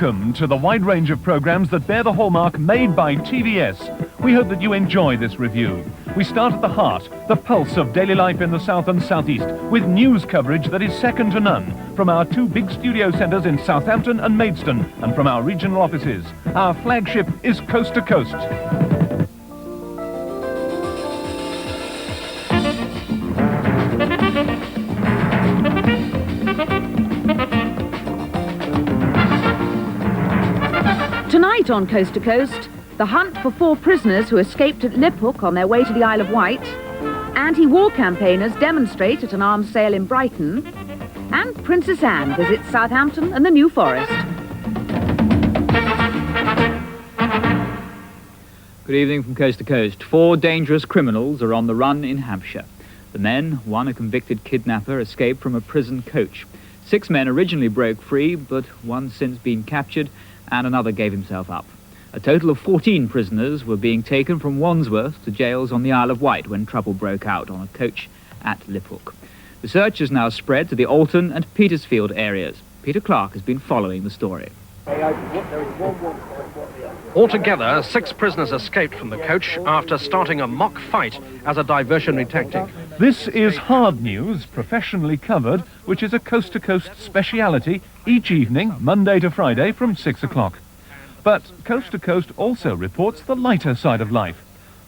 Welcome to the wide range of programmes that bear the hallmark made by TVS. We hope that you enjoy this review. We start at the heart, the pulse of daily life in the south and southeast, with news coverage that is second to none, from our two big studio centres in Southampton and Maidstone, and from our regional offices. Our flagship is Coast to Coast. Tonight on Coast to Coast, the hunt for 4 prisoners who escaped at Liphook on their way to the Isle of Wight, anti-war campaigners demonstrate at an arms sale in Brighton, and Princess Anne visits Southampton and the New Forest. Good evening from Coast to Coast. 4 dangerous criminals are on the run in Hampshire. The men, one a convicted kidnapper, escaped from a prison coach. 6 men originally broke free, but one since been captured, and another gave himself up. A total of 14 prisoners were being taken from Wandsworth to jails on the Isle of Wight when trouble broke out on a coach at Liphook. The search has now spread to the Alton and Petersfield areas. Peter Clark has been following the story. Altogether, 6 prisoners escaped from the coach after starting a mock fight as a diversionary tactic. This is Hard News, professionally covered, which is a Coast to Coast speciality each evening, Monday to Friday from 6 o'clock. But Coast to Coast also reports the lighter side of life.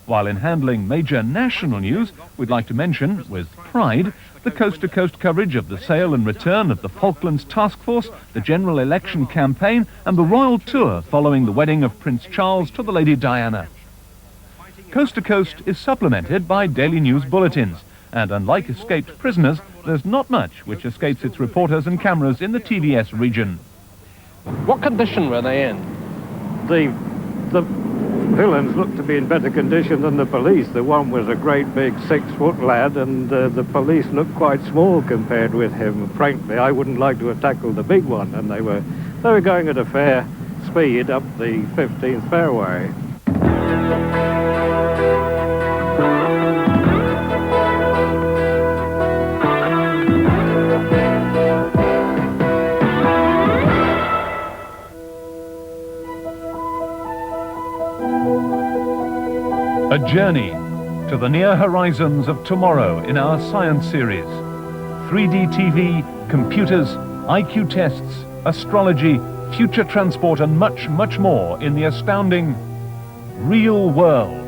While in handling major national news, we'd like to mention, with pride, the Coast to Coast coverage of the sale and return of the Falklands Task Force, the general election campaign, and the royal tour following the wedding of Prince Charles to the Lady Diana. Coast to Coast is supplemented by daily news bulletins, and unlike escaped prisoners, there's not much which escapes its reporters and cameras in the TVS region. What condition were they in? The villains looked to be in better condition than the police. The one was a great big 6-foot lad, and the police looked quite small compared with him. Frankly, I wouldn't like to have tackled the big one, and they were going at a fair speed up the 15th fairway. A journey to the near horizons of tomorrow in our science series. 3D TV, computers, IQ tests, astrology, future transport, and much, much more in the astounding real world.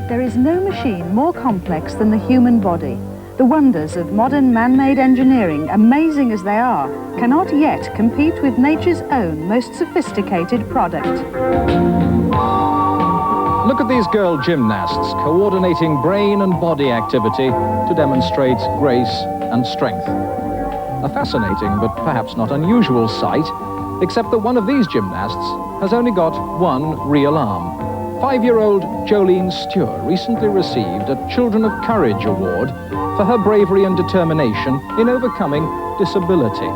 There is no machine more complex than the human body. The wonders of modern man-made engineering, amazing as they are, cannot yet compete with nature's own most sophisticated product. Look at these girl gymnasts coordinating brain and body activity to demonstrate grace and strength. A fascinating but perhaps not unusual sight, except that one of these gymnasts has only got one real arm. 5-year-old Jolene Stewart recently received a Children of Courage Award for her bravery and determination in overcoming disability.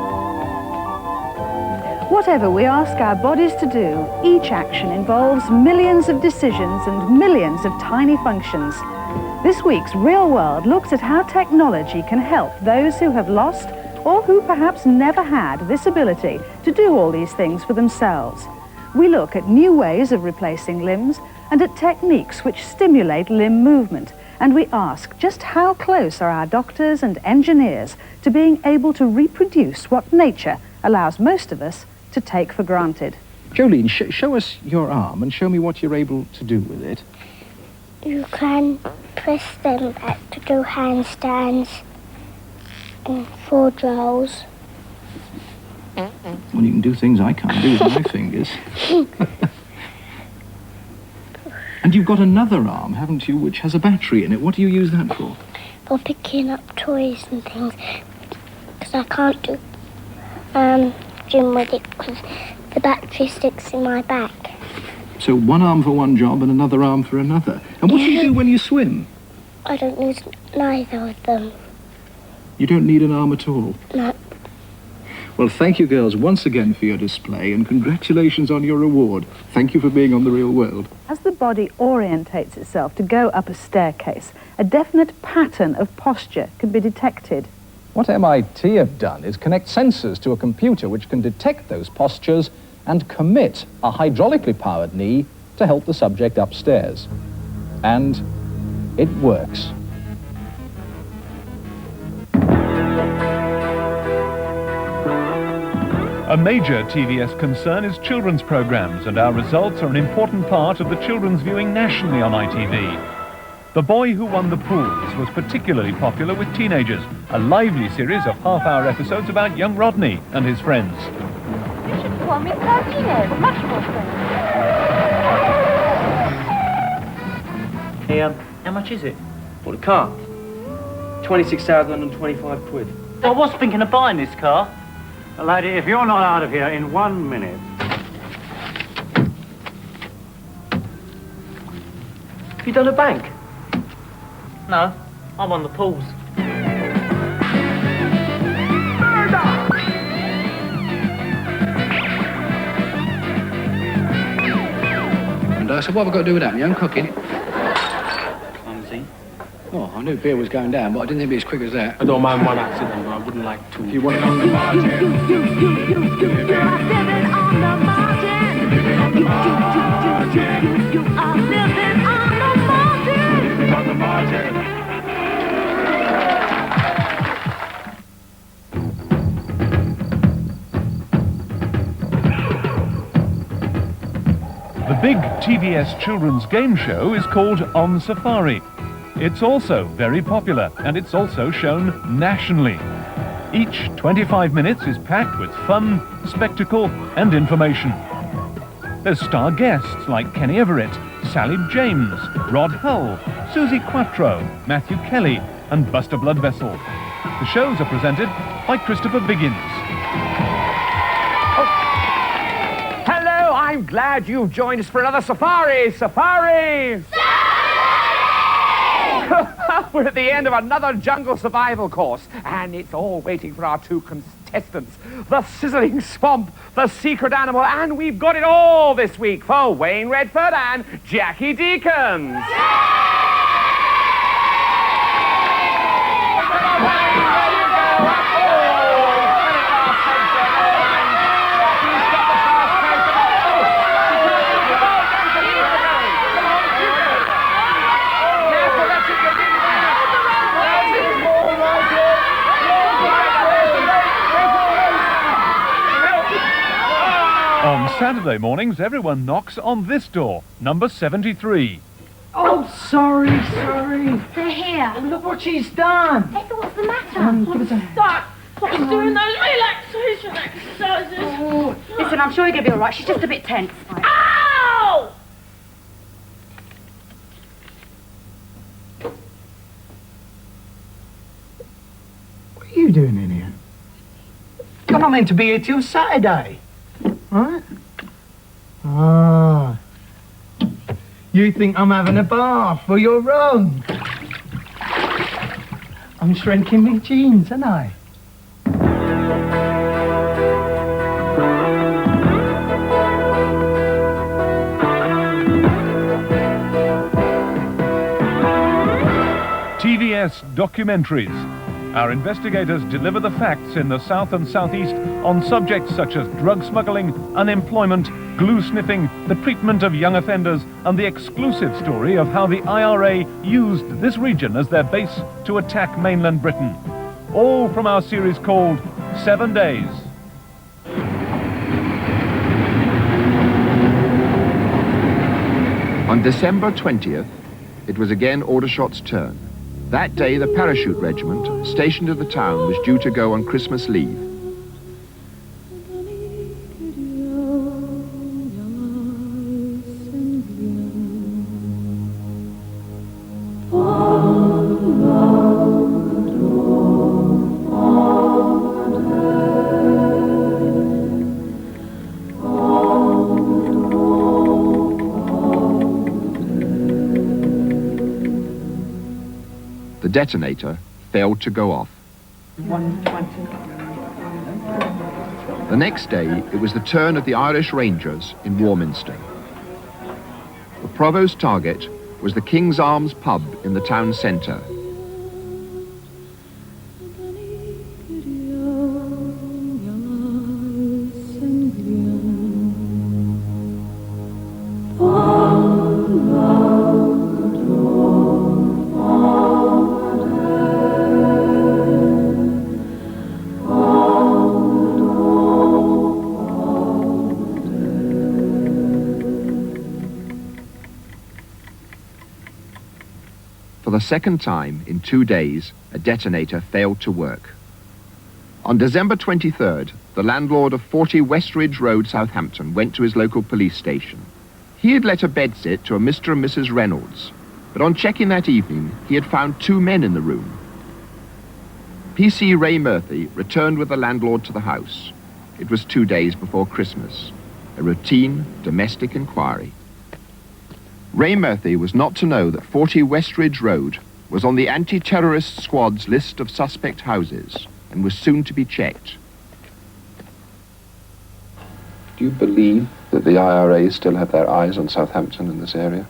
Whatever we ask our bodies to do, each action involves millions of decisions and millions of tiny functions. This week's Real World looks at how technology can help those who have lost or who perhaps never had this ability to do all these things for themselves. We look at new ways of replacing limbs and at techniques which stimulate limb movement. And we ask just how close are our doctors and engineers to being able to reproduce what nature allows most of us to take for granted. Jolene, show us your arm and show me what you're able to do with it. You can press them to do handstands and 4 drills. Well, you can do things I can't do with my fingers. And you've got another arm, haven't you, which has a battery in it. What do you use that for? For picking up toys and things. Because I can't do gym with it because the battery sticks in my back. So one arm for one job and another arm for another. And what do you do when you swim? I don't use neither of them. You don't need an arm at all? No. Well, Well, thank you, girls, once again for your display, and congratulations on your reward. Thank you for being on The Real World. As the body orientates itself to go up a staircase, a definite pattern of posture can be detected. What MIT have done is connect sensors to a computer which can detect those postures and commit a hydraulically powered knee to help the subject upstairs. And it works. A major TVS concern is children's programs, and our results are an important part of the children's viewing nationally on ITV. The Boy Who Won the Pools was particularly popular with teenagers, a lively series of half-hour episodes about young Rodney and his friends. You should have won me 13 years, much more friends. Hey, how much is it? What, the car? 26,025 quid. I was thinking of buying this car. Lady, if you're not out of here in 1 minute... Have you done a bank? No, I'm on the pools. And so what have I got to do with that? My own cooking? Clumsy. Oh, I knew beer was going down, but I didn't think it'd be as quick as that. I don't mind one accident, but I wouldn't like to. If you want it on the margin. You are living on the margin. You are living on the margin. On the margin. The big TVS children's game show is called On Safari. It's also very popular, and it's also shown nationally. Each 25 minutes is packed with fun, spectacle, and information. There's star guests like Kenny Everett, Sally James, Rod Hull, Susie Quattro, Matthew Kelly, and Buster Bloodvessel. The shows are presented by Christopher Biggins. Hello, I'm glad you've joined us for another safari! Safari! We're at the end of another jungle survival course, and it's all waiting for our two contestants. The sizzling swamp, the secret animal, and we've got it all this week for Wayne Redford and Jackie Deacons. On Saturday mornings, everyone knocks on this door, number 73. Oh, sorry. They're here. Look what she's done. Hey, what's the matter? Give us a... Stop doing those relaxation exercises. Oh, listen, I'm sure you're going to be all right. She's just a bit tense. Right. Ow! What are you doing in here? You're not meant to be here till Saturday. Right? Ah. You think I'm having a bath? Well, you're wrong. I'm shrinking my jeans, aren't I? TVS Documentaries. Our investigators deliver the facts in the South and Southeast on subjects such as drug smuggling, unemployment, glue sniffing, the treatment of young offenders, and the exclusive story of how the IRA used this region as their base to attack mainland Britain. All from our series called 7 Days. On December 20th, it was again Aldershot's turn. That day, the parachute regiment, stationed in the town, was due to go on Christmas leave. The detonator failed to go off. 120. The next day, it was the turn of the Irish Rangers in Warminster. The provost's target was the King's Arms pub in the town centre. For the second time in 2 days, a detonator failed to work. On December 23rd, the landlord of 40 Westridge Road, Southampton, went to his local police station. He had let a bedsit to a Mr. and Mrs. Reynolds, but on checking that evening, he had found 2 men in the room. PC Ray Murphy returned with the landlord to the house. It was 2 days before Christmas, a routine domestic inquiry. Ray Murphy was not to know that 40 Westridge Road was on the anti-terrorist squad's list of suspect houses and was soon to be checked. Do you believe that the IRA still have their eyes on Southampton in this area?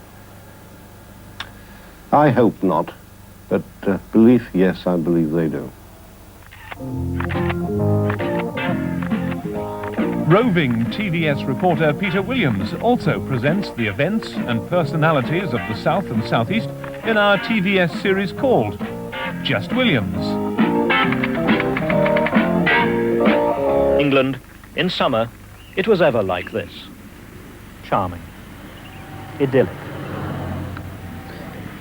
I hope not, but belief, yes, I believe they do. Roving TVS reporter Peter Williams also presents the events and personalities of the South and Southeast in our TVS series called Just Williams. England, in summer, it was ever like this. Charming. Idyllic.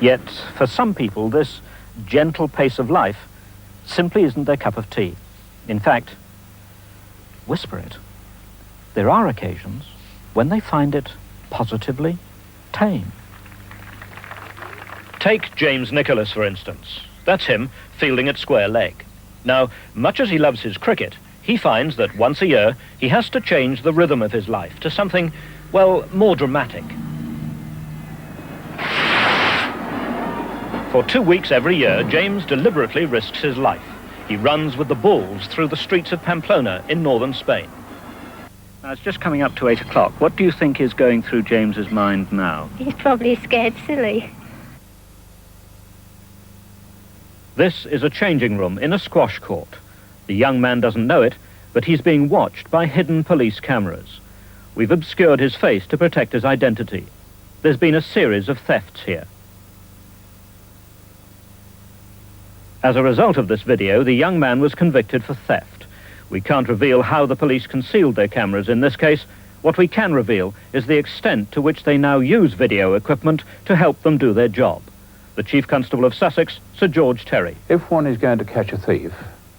Yet, for some people, this gentle pace of life simply isn't their cup of tea. In fact, whisper it. There are occasions when they find it positively tame. Take James Nicholas, for instance. That's him fielding at square leg. Now, much as he loves his cricket, he finds that once a year he has to change the rhythm of his life to something, well, more dramatic. For 2 weeks every year, James deliberately risks his life. He runs with the bulls through the streets of Pamplona in northern Spain. Now, it's just coming up to 8 o'clock. What do you think is going through James's mind now? He's probably scared silly. This is a changing room in a squash court. The young man doesn't know it, but he's being watched by hidden police cameras. We've obscured his face to protect his identity. There's been a series of thefts here. As a result of this video, the young man was convicted for theft. We can't reveal how the police concealed their cameras in this case. What we can reveal is the extent to which they now use video equipment to help them do their job. The Chief Constable of Sussex, Sir George Terry. If one is going to catch a thief,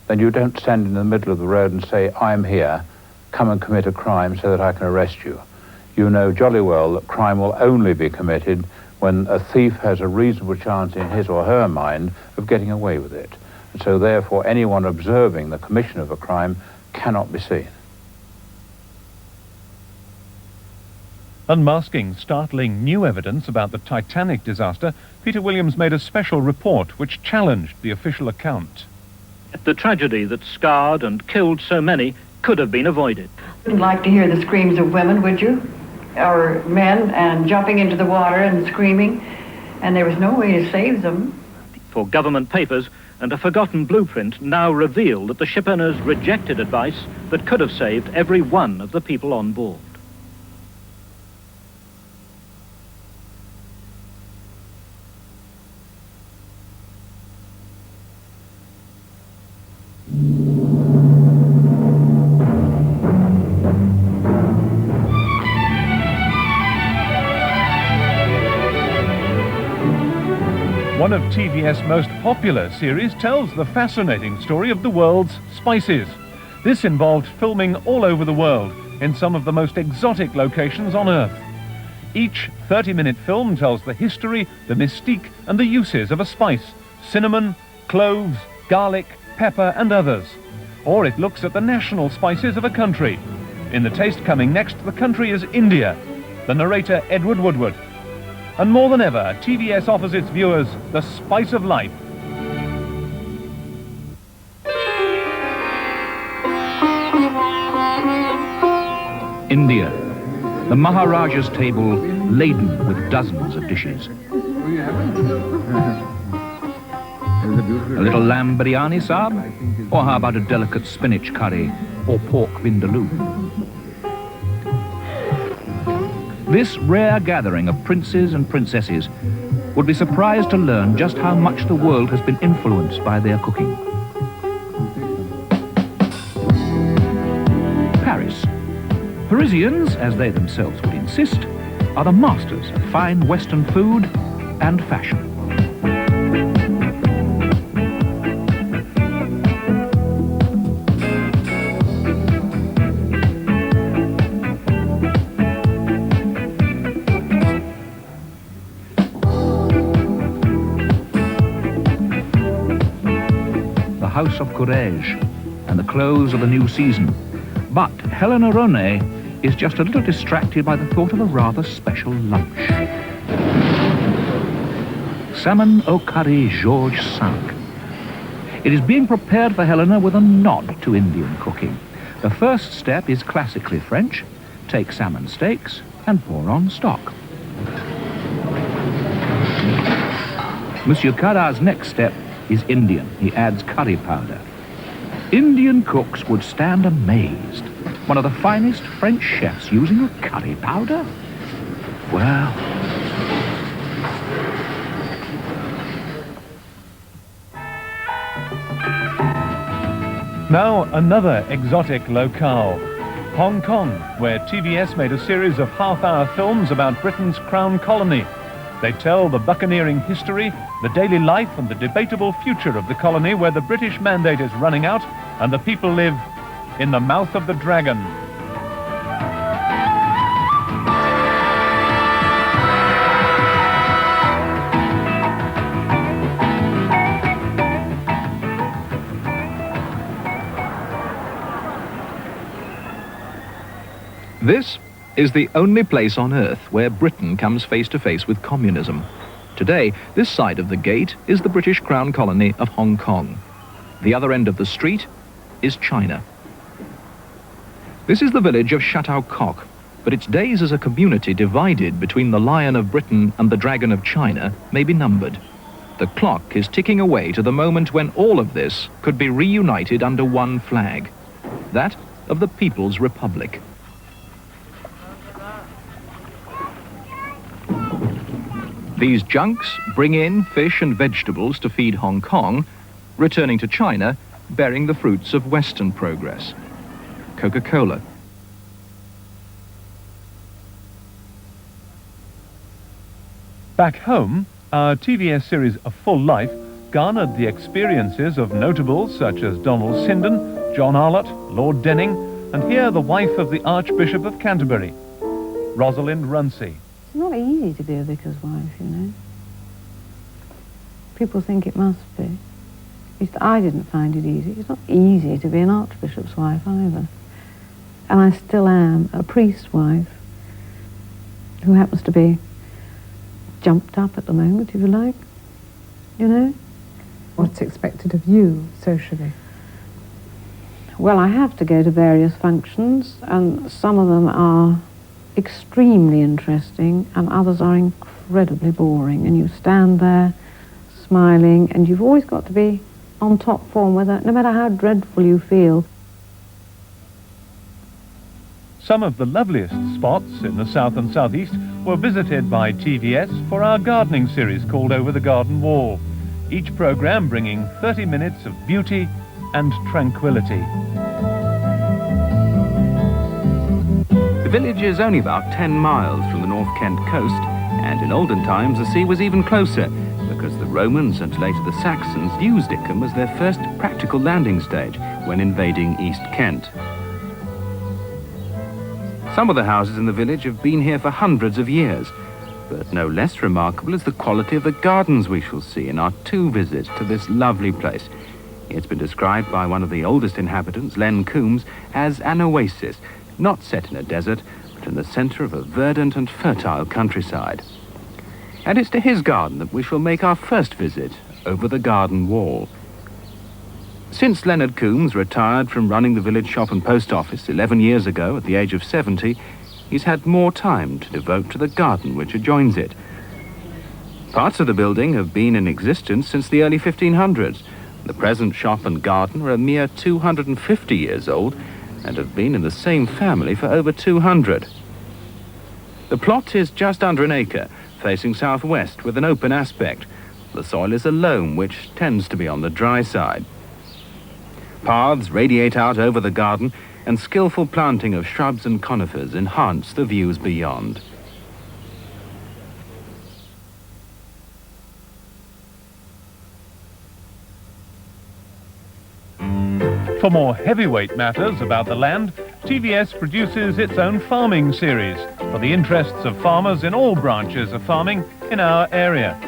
then you don't stand in the middle of the road and say, I'm here, come and commit a crime so that I can arrest you. You know jolly well that crime will only be committed when a thief has a reasonable chance in his or her mind of getting away with it. And so therefore anyone observing the commission of a crime cannot be seen. Unmasking startling new evidence about the Titanic disaster, Peter Williams made a special report which challenged the official account. The tragedy that scarred and killed so many could have been avoided. Wouldn't like to hear the screams of women, would you? Or men, and jumping into the water and screaming, and there was no way to save them. For government papers and a forgotten blueprint now reveal that the shipowners rejected advice that could have saved every one of the people on board. One of TVS' most popular series tells the fascinating story of the world's spices. This involved filming all over the world, in some of the most exotic locations on Earth. Each 30-minute film tells the history, the mystique, and the uses of a spice: cinnamon, cloves, garlic, pepper, and others. Or it looks at the national spices of a country. In the taste coming next, the country is India. The narrator, Edward Woodward. And more than ever, TVS offers its viewers the spice of life. India, the Maharaja's table laden with dozens of dishes. A little lamb biryani, Saab? Or how about a delicate spinach curry or pork vindaloo? This rare gathering of princes and princesses would be surprised to learn just how much the world has been influenced by their cooking. Paris. Parisians, as they themselves would insist, are the masters of fine Western food and fashion. House of Courage and the close of the new season. But Helena Rone is just a little distracted by the thought of a rather special lunch. Salmon au curry Georges V. It is being prepared for Helena with a nod to Indian cooking. The first step is classically French. Take salmon steaks and pour on stock. Monsieur Kara's next step is Indian. He adds curry powder. Indian cooks would stand amazed. One of the finest French chefs using a curry powder? Well... Now another exotic locale, Hong Kong, where TVS made a series of half-hour films about Britain's crown colony. They tell the buccaneering history, the daily life and the debatable future of the colony where the British mandate is running out and the people live in the mouth of the dragon. This is the only place on Earth where Britain comes face to face with communism. Today, this side of the gate is the British Crown colony of Hong Kong. The other end of the street is China. This is the village of Shatao Kok, but its days as a community divided between the Lion of Britain and the Dragon of China may be numbered. The clock is ticking away to the moment when all of this could be reunited under one flag, that of the People's Republic. These junks bring in fish and vegetables to feed Hong Kong, returning to China, bearing the fruits of Western progress. Coca-Cola. Back home, our TVS series A Full Life garnered the experiences of notables such as Donald Sinden, John Arlott, Lord Denning, and here the wife of the Archbishop of Canterbury, Rosalind Runcie. It's not easy to be a vicar's wife, you know. People think it must be. At least I didn't find it easy. It's not easy to be an archbishop's wife either. And I still am a priest's wife who happens to be jumped up at the moment, if you like. You know? What's expected of you socially? Well, I have to go to various functions, and some of them are extremely interesting and others are incredibly boring, and you stand there smiling and you've always got to be on top form, no matter how dreadful you feel. Some of the loveliest spots in the south and southeast were visited by TVS for our gardening series called Over the Garden Wall, each programme bringing 30 minutes of beauty and tranquility. The village is only about 10 miles from the North Kent coast, and in olden times the sea was even closer, because the Romans and later the Saxons used Ickham as their first practical landing stage when invading East Kent. Some of the houses in the village have been here for hundreds of years, but no less remarkable is the quality of the gardens we shall see in our 2 visits to this lovely place. It's been described by one of the oldest inhabitants, Len Coombs, as an oasis, not set in a desert, but in the centre of a verdant and fertile countryside. And it's to his garden that we shall make our first visit over the garden wall. Since Leonard Coombs retired from running the village shop and post office 11 years ago at the age of 70, he's had more time to devote to the garden which adjoins it. Parts of the building have been in existence since the early 1500s. The present shop and garden are a mere 250 years old and have been in the same family for over 200. The plot is just under an acre, facing southwest with an open aspect. The soil is a loam, which tends to be on the dry side. Paths radiate out over the garden, and skillful planting of shrubs and conifers enhance the views beyond. For more heavyweight matters about the land, TVS produces its own farming series for the interests of farmers in all branches of farming in our area.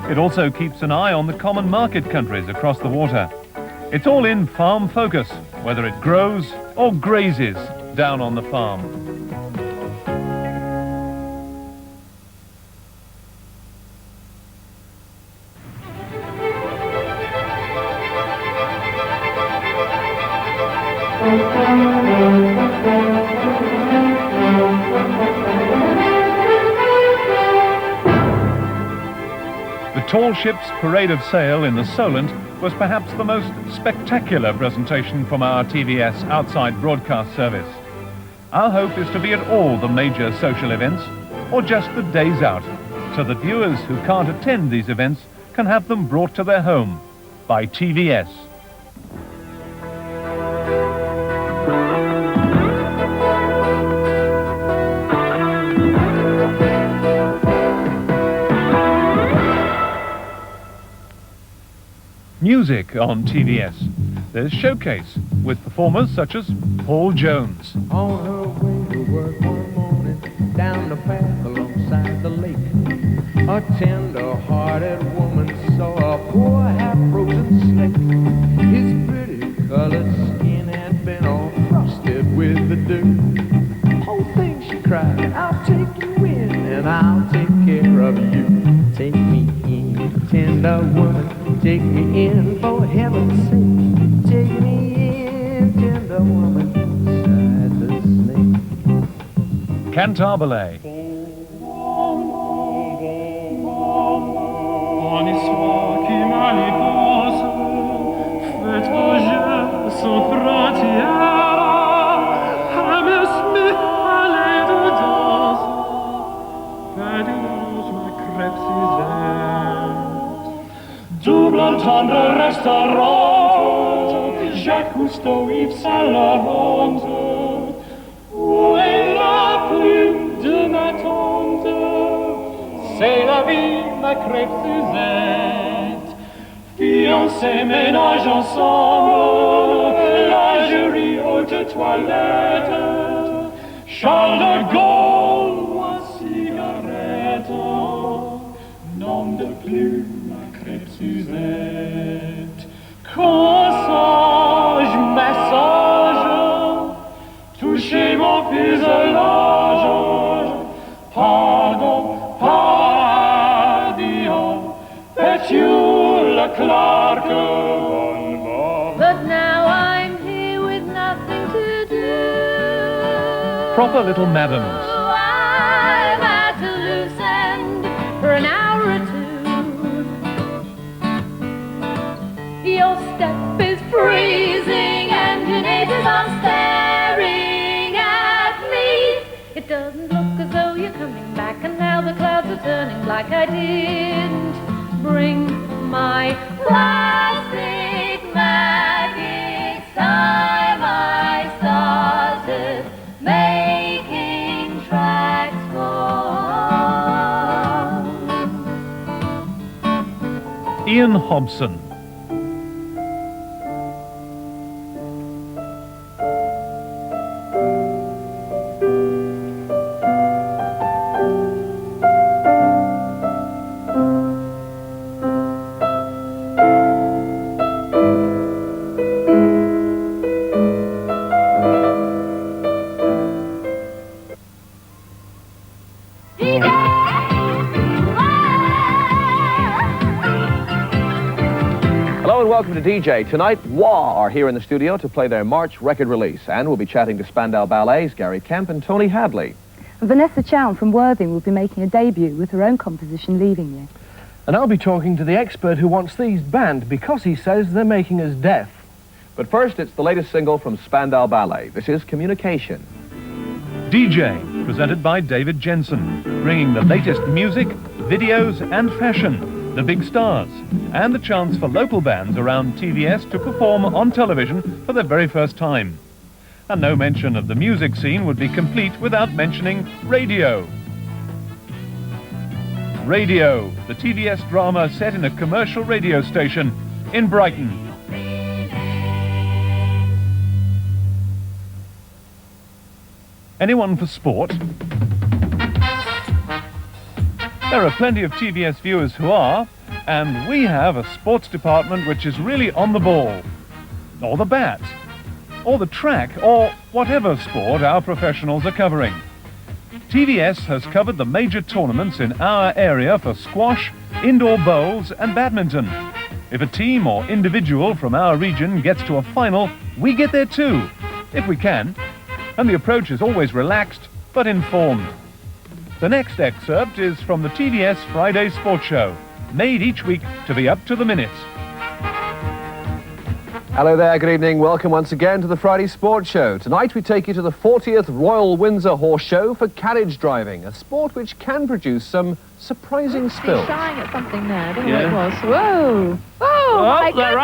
It also keeps an eye on the common market countries across the water. It's all in Farm Focus, whether it grows or grazes down on the farm. The tall ship's parade of sail in the Solent was perhaps the most spectacular presentation from our TVS outside broadcast service. Our hope is to be at all the major social events, or just the days out, so that viewers who can't attend these events can have them brought to their home by TVS. Music on TVS. There's Showcase, with performers such as Paul Jones. On her way to work one morning, down the path alongside the lake, a tender-hearted woman saw a poor half-frozen snake. His pretty colored skin had been all frosted with the dew. Poor thing, she cried, I'll take you in and I'll take care of you. Take me in, tender woman, take me in, for heaven's sake. Take me in, tender woman, beside the snake. Cantabile. Ogni sua chi mani pose, faites vos jeux sans frontières. Amuse-me, allez de danse, faites une rose, ma crêpe Suzette. Double entendre restaurant, Jacques Cousteau, Yves Saint Laurent. Où est la plume de ma tante? C'est la vie, ma crêpe Suzette. Fiancés, ménage ensemble, lingerie, haute toilette. Charles de Gaulle, moi cigarette. Nom de plume, ma crêpe Suzette. Consage, massage, touchez mon fuselage. Pardon, Petula Clark. But now I'm here with nothing to do. Proper little madams. I'm at a loose end for an hour or two. Your step is freezing and your neighbors are staring at me. It doesn't look as though you're coming back, and now the clouds are turning black. I didn't bring my plastic mag. It's time I started making tracks for Ian Hobson. welcome to DJ. Tonight, Wah are here in the studio to play their March record release, and we'll be chatting to Spandau Ballet's Gary Kemp and Tony Hadley. Vanessa Chown from Worthing will be making a debut with her own composition, Leaving You. And I'll be talking to the expert who wants these banned because he says they're making us deaf. But first, it's the latest single from Spandau Ballet. This is Communication. DJ, presented by David Jensen, bringing the latest music, videos and fashion, the big stars, and the chance for local bands around TVS to perform on television for the very first time. And no mention of the music scene would be complete without mentioning radio. Radio, the TVS drama set in a commercial radio station in Brighton. Anyone for sport? There are plenty of TVS viewers who are, and we have a sports department which is really on the ball, or the bat, or the track, or whatever sport our professionals are covering. TVS has covered the major tournaments in our area for squash, indoor bowls and badminton. If a team or individual from our region gets to a final, we get there too, if we can. And the approach is always relaxed, but informed. The next excerpt is from the TVS Friday Sports Show, made each week to be up to the minute. Hello there, good evening. Welcome once again to the Friday Sports Show. Tonight we take you to the 40th Royal Windsor Horse Show for carriage driving, a sport which can produce some surprising spills. He's shying at something there, I don't know what it was. Whoa! Oh, my they're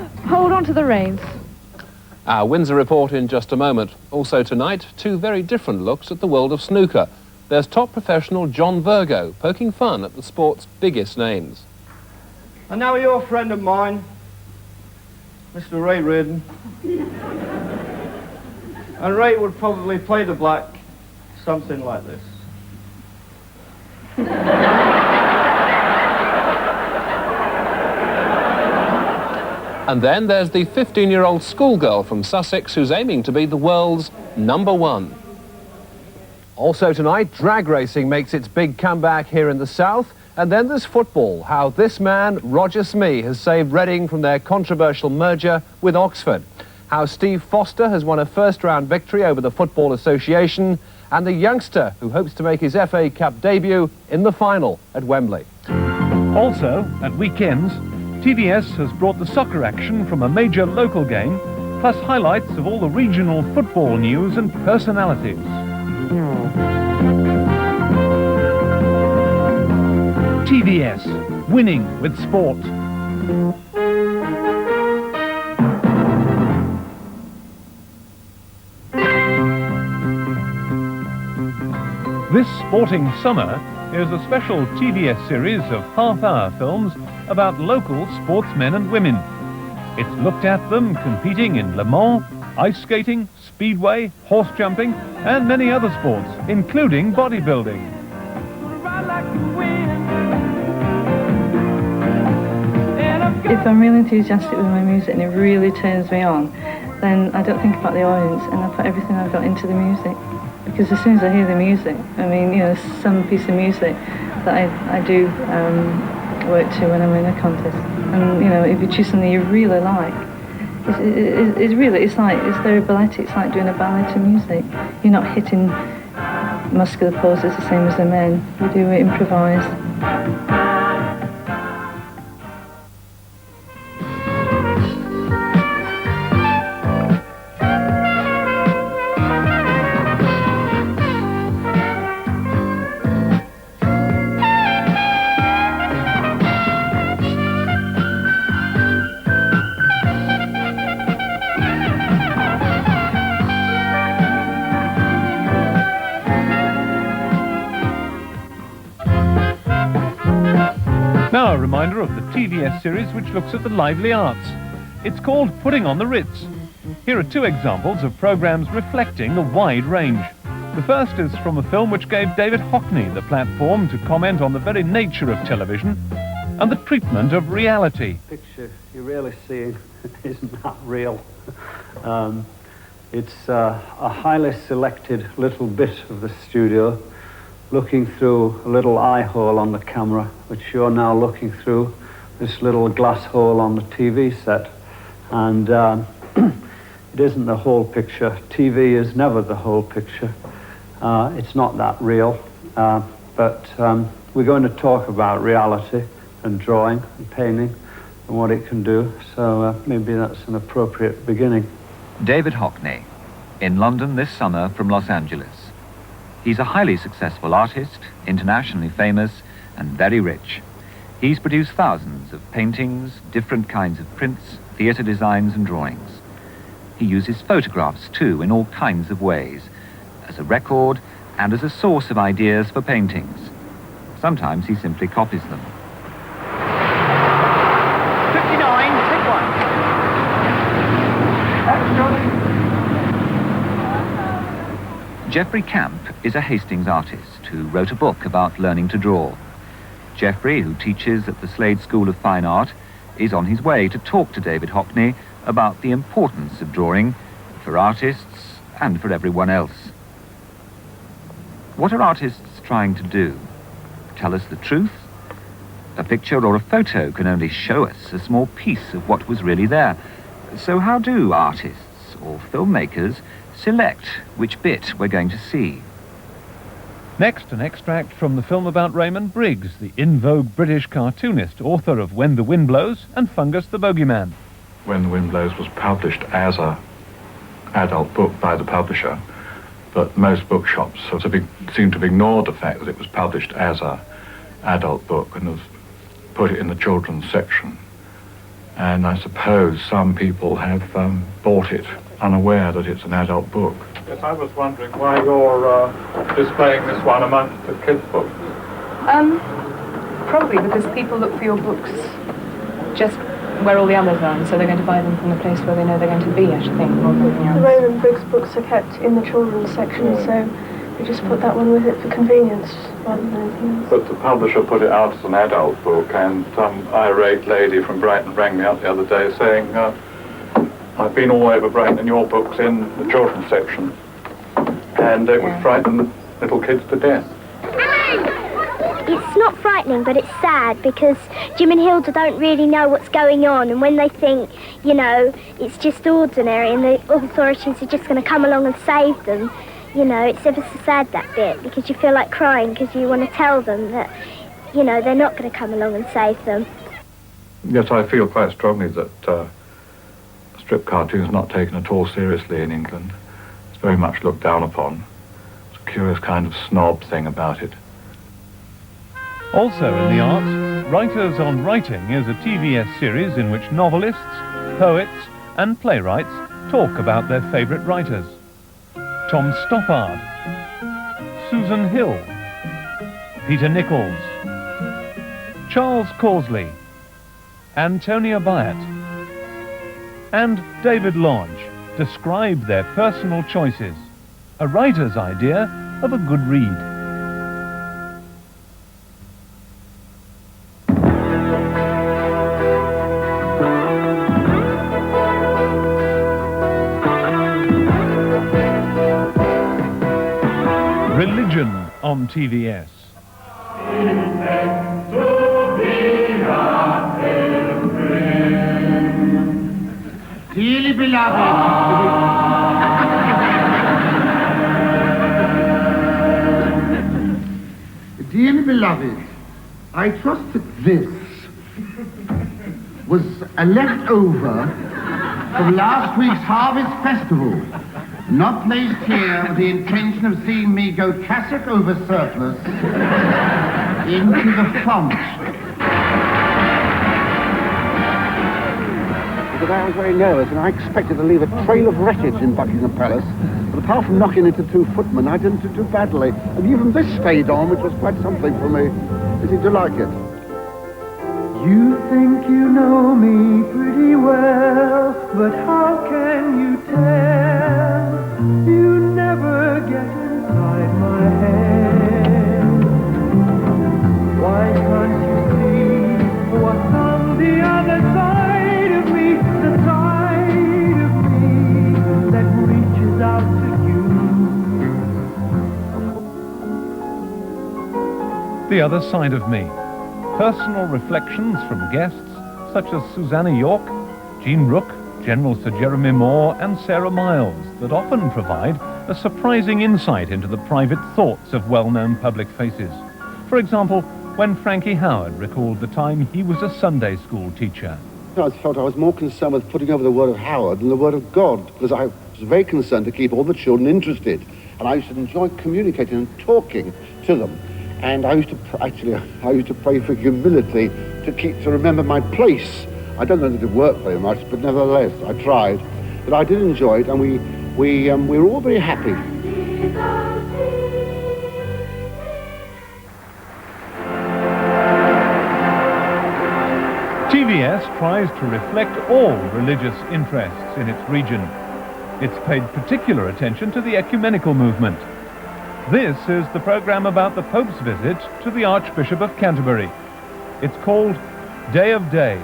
goodness. Hold on to the reins. Our Windsor report in just a moment. Also tonight, two very different looks at the world of snooker. There's top professional John Virgo poking fun at the sport's biggest names. And now you're a friend of mine, Mr. Ray Reardon. And Ray would probably play the black something like this. And then there's the 15-year-old schoolgirl from Sussex who's aiming to be the world's #1. Also tonight, drag racing makes its big comeback here in the south. And then there's football, how this man, Roger Smee, has saved Reading from their controversial merger with Oxford. How Steve Foster has won a first-round victory over the Football Association. And the youngster who hopes to make his FA Cup debut in the final at Wembley. Also, at weekends, TVS has brought the soccer action from a major local game, plus highlights of all the regional football news and personalities. TVS, winning with sport. This sporting summer is a special TVS series of half-hour films about local sportsmen and women. It's looked at them competing in Le Mans, ice skating, speedway, horse jumping, and many other sports, including bodybuilding. If I'm really enthusiastic with my music and it really turns me on, then I don't think about the audience and I put everything I've got into the music. Because as soon as I hear the music, I mean, you know, some piece of music that I do work to when I'm in a contest. And, you know, if you choose something you really like, it's very balletic. It's like doing a ballet to music. You're not hitting muscular poses the same as the men. You do improvise. Now a reminder of the TVS series which looks at the lively arts. It's called Putting on the Ritz. Here are two examples of programmes reflecting a wide range. The first is from a film which gave David Hockney the platform to comment on the very nature of television and the treatment of reality. The picture you're really seeing is not real. It's a highly selected little bit of the studio, looking through a little eye hole on the camera, which you're now looking through this little glass hole on the TV set. And it isn't the whole picture. TV is never the whole picture. It's not that real. But we're going to talk about reality and drawing and painting and what it can do. So maybe that's an appropriate beginning. David Hockney, in London this summer from Los Angeles. He's a highly successful artist, internationally famous and very rich. He's produced thousands of paintings, different kinds of prints, theatre designs and drawings. He uses photographs too in all kinds of ways, as a record and as a source of ideas for paintings. Sometimes he simply copies them. 59, take one. Geoffrey Camp is a Hastings artist who wrote a book about learning to draw. Geoffrey, who teaches at the Slade School of Fine Art, is on his way to talk to David Hockney about the importance of drawing for artists and for everyone else. What are artists trying to do? Tell us the truth? A picture or a photo can only show us a small piece of what was really there. So how do artists or filmmakers select which bit we're going to see? Next, an extract from the film about Raymond Briggs, the in vogue British cartoonist, author of When the Wind Blows and Fungus the Bogeyman. When the Wind Blows was published as an adult book by the publisher, but most bookshops seem to have ignored the fact that it was published as an adult book and have put it in the children's section. And I suppose some people have bought it unaware that it's an adult book. Yes, I was wondering why you're displaying this one amongst the kids' books. Probably because people look for your books just where all the others are, and so they're going to buy them from the place where they know they're going to be, I should think, more than anything else. The Raymond Briggs books are kept in the children's section, so we just put that one with it for convenience rather than anything else. But the publisher put it out as an adult book, and some irate lady from Brighton rang me up the other day saying, I've been all over Brighton and your book's in the children's section, and it would frighten little kids to death. It's not frightening, but it's sad, because Jim and Hilda don't really know what's going on, and when they think, you know, it's just ordinary and the authorities are just going to come along and save them, you know, it's ever so sad, that bit, because you feel like crying because you want to tell them that, you know, they're not going to come along and save them. Yes, I feel quite strongly that strip cartoon's not taken at all seriously in England. It's very much looked down upon. It's a curious kind of snob thing about it. Also in the arts, Writers on Writing is a TVS series in which novelists, poets and playwrights talk about their favourite writers. Tom Stoppard, Susan Hill, Peter Nichols, Charles Causley, Antonia Byatt and David Lodge describe their personal choices, a writer's idea of a good read. Religion on TVS. Dearly beloved, dearly beloved, I trust that this was a leftover from last week's Harvest Festival, not placed here with the intention of seeing me go cassock over surplus into the font. Because I was very nervous and I expected to leave a trail of wreckage in Buckingham Palace, but apart from knocking into two footmen, I didn't do too badly. And even this stayed on, which was quite something for me. Did you like it? You think you know me pretty well, but how can you tell? You never get inside my head. Why can't you see what's on the other side of me, the side of me that reaches out to you? The Other Side of Me. Personal reflections from guests such as Susanna York, Jean Rook, General Sir Jeremy Moore and Sarah Miles that often provide a surprising insight into the private thoughts of well-known public faces. For example, when Frankie Howard recalled the time he was a Sunday school teacher. I felt I was more concerned with putting over the word of Howard than the word of God, because I was very concerned to keep all the children interested. And I used to enjoy communicating and talking to them. And I used to, I used to pray for humility to remember my place. I don't know that it worked very much, but nevertheless, I tried. But I did enjoy it, and we were all very happy. TVS tries to reflect all religious interests in its region. It's paid particular attention to the ecumenical movement. This is the program about the Pope's visit to the Archbishop of Canterbury. It's called Day of Days.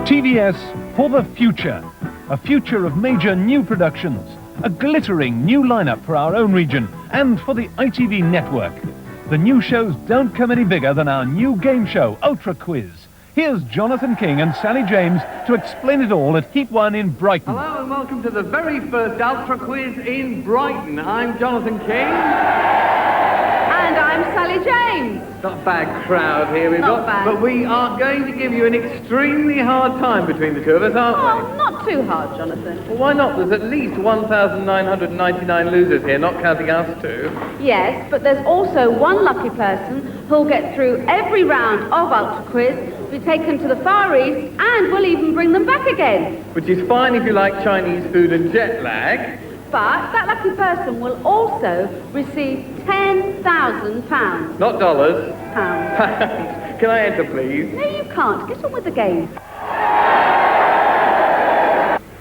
TVS for the future. A future of major new productions. A glittering new lineup for our own region and for the ITV network. The new shows don't come any bigger than our new game show, Ultra Quiz. Here's Jonathan King and Sally James to explain it all at Heat 1 in Brighton. Hello and welcome to the very first Ultra Quiz in Brighton. I'm Jonathan King. And I'm Sally James. Not a bad crowd here we've Not got. bad. But we are going to give you an extremely hard time between the two of us, aren't we? Oh, not too hard, Jonathan. Well, why not? There's at least 1,999 losers here, not counting us two. Yes, but there's also one lucky person who'll get through every round of Ultra Quiz, be taken to the Far East, and we'll even bring them back again. Which is fine if you like Chinese food and jet lag. But that lucky person will also receive £10,000. Not dollars. Pounds. Can I enter, please? No, you can't. Get on with the game.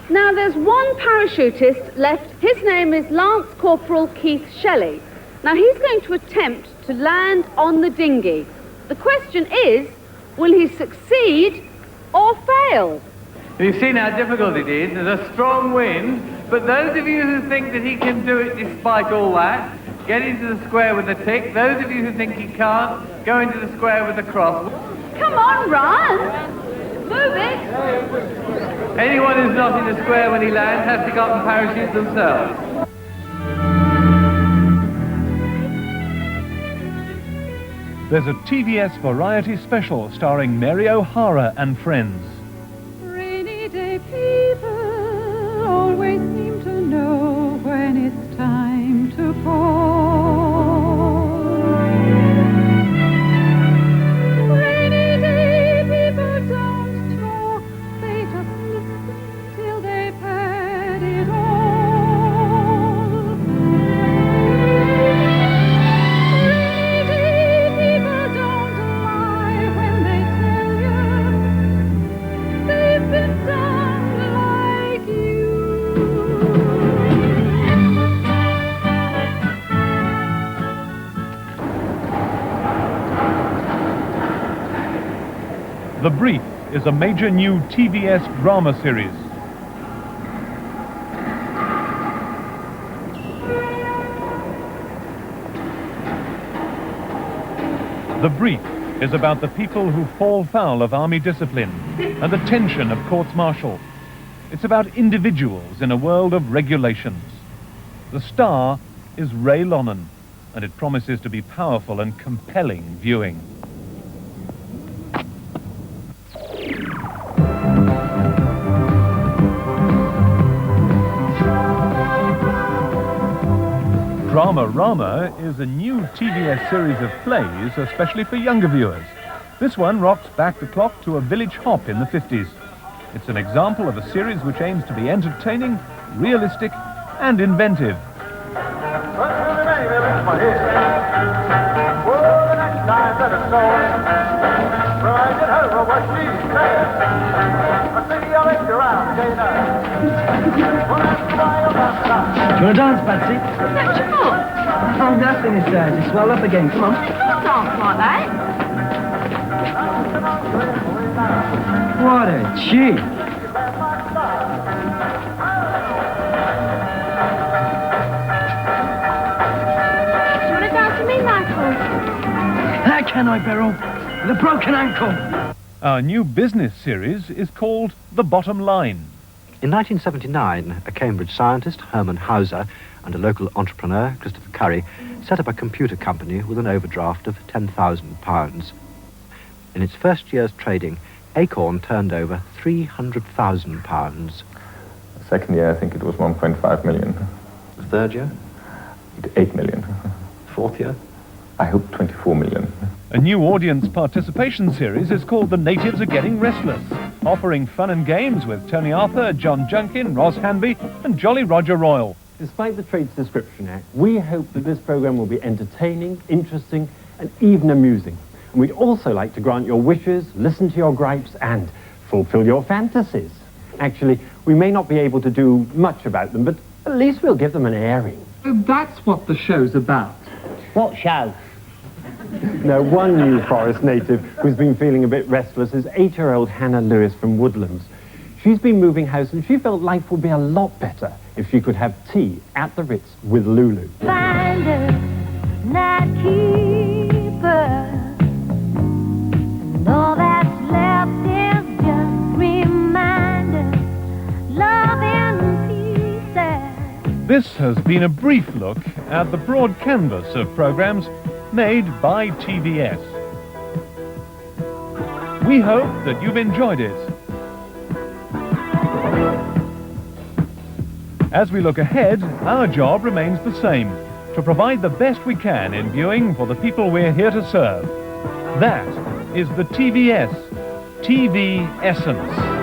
Now, there's one parachutist left. His name is Lance Corporal Keith Shelley. Now, he's going to attempt to land on the dinghy. The question is, will he succeed or fail? You've seen how difficult it is. There's a strong wind. But those of you who think that he can do it despite all that, get into the square with a tick. Those of you who think he can't, go into the square with a cross. Come on, run! Move it! Anyone who's not in the square when he lands has to go up and parachute themselves. There's a TVS variety special starring Mary O'Hara and friends. Rainy day people always seem to know when it's time to fall. Rainy day people don't talk, they just listen till they've had it all. Rainy day people don't lie when they tell you they've been done like you. The Brief is a major new TVS drama series. The Brief is about the people who fall foul of army discipline and the tension of courts-martial. It's about individuals in a world of regulations. The star is Ray Lonnan, and it promises to be powerful and compelling viewing. Drama-Rama is a new TVS series of plays, especially for younger viewers. This one rocks back the clock to a village hop in the 50s. It's an example of a series which aims to be entertaining, realistic, and inventive. Do you want to dance, Patsy? What you want? Oh, nothing, it's just swell up again. Come on. You can't dance like that. What a cheat. can I, Beryl? With a broken ankle. Our new business series is called The Bottom Line. In 1979, a Cambridge scientist, Herman Hauser, and a local entrepreneur, Christopher Curry, set up a computer company with an overdraft of £10,000. In its first year's trading, Acorn turned over £300,000. The second year, I think it was 1.5 million. The third year? 8 million. Fourth year? I hope 24 million. A new audience participation series is called The Natives Are Getting Restless, offering fun and games with Tony Arthur, John Junkin, Ross Hanby and Jolly Roger Royal. Despite the Trade Subscription Act, we hope that this programme will be entertaining, interesting and even amusing. And we'd also like to grant your wishes, listen to your gripes and fulfil your fantasies. Actually, we may not be able to do much about them, but at least we'll give them an airing. That's what the show's about. What show? Now, one New Forest native who's been feeling a bit restless is 8-year-old Hannah Lewis from Woodlands. She's been moving house and she felt life would be a lot better if she could have tea at the Ritz with Lulu. Finder, not keeper, and all that's left is just reminders, love in pieces. This has been a brief look at the broad canvas of programmes made by TVS. We hope that you've enjoyed it. As we look ahead, our job remains the same, to provide the best we can in viewing for the people we're here to serve. That is the TVS TV Essence.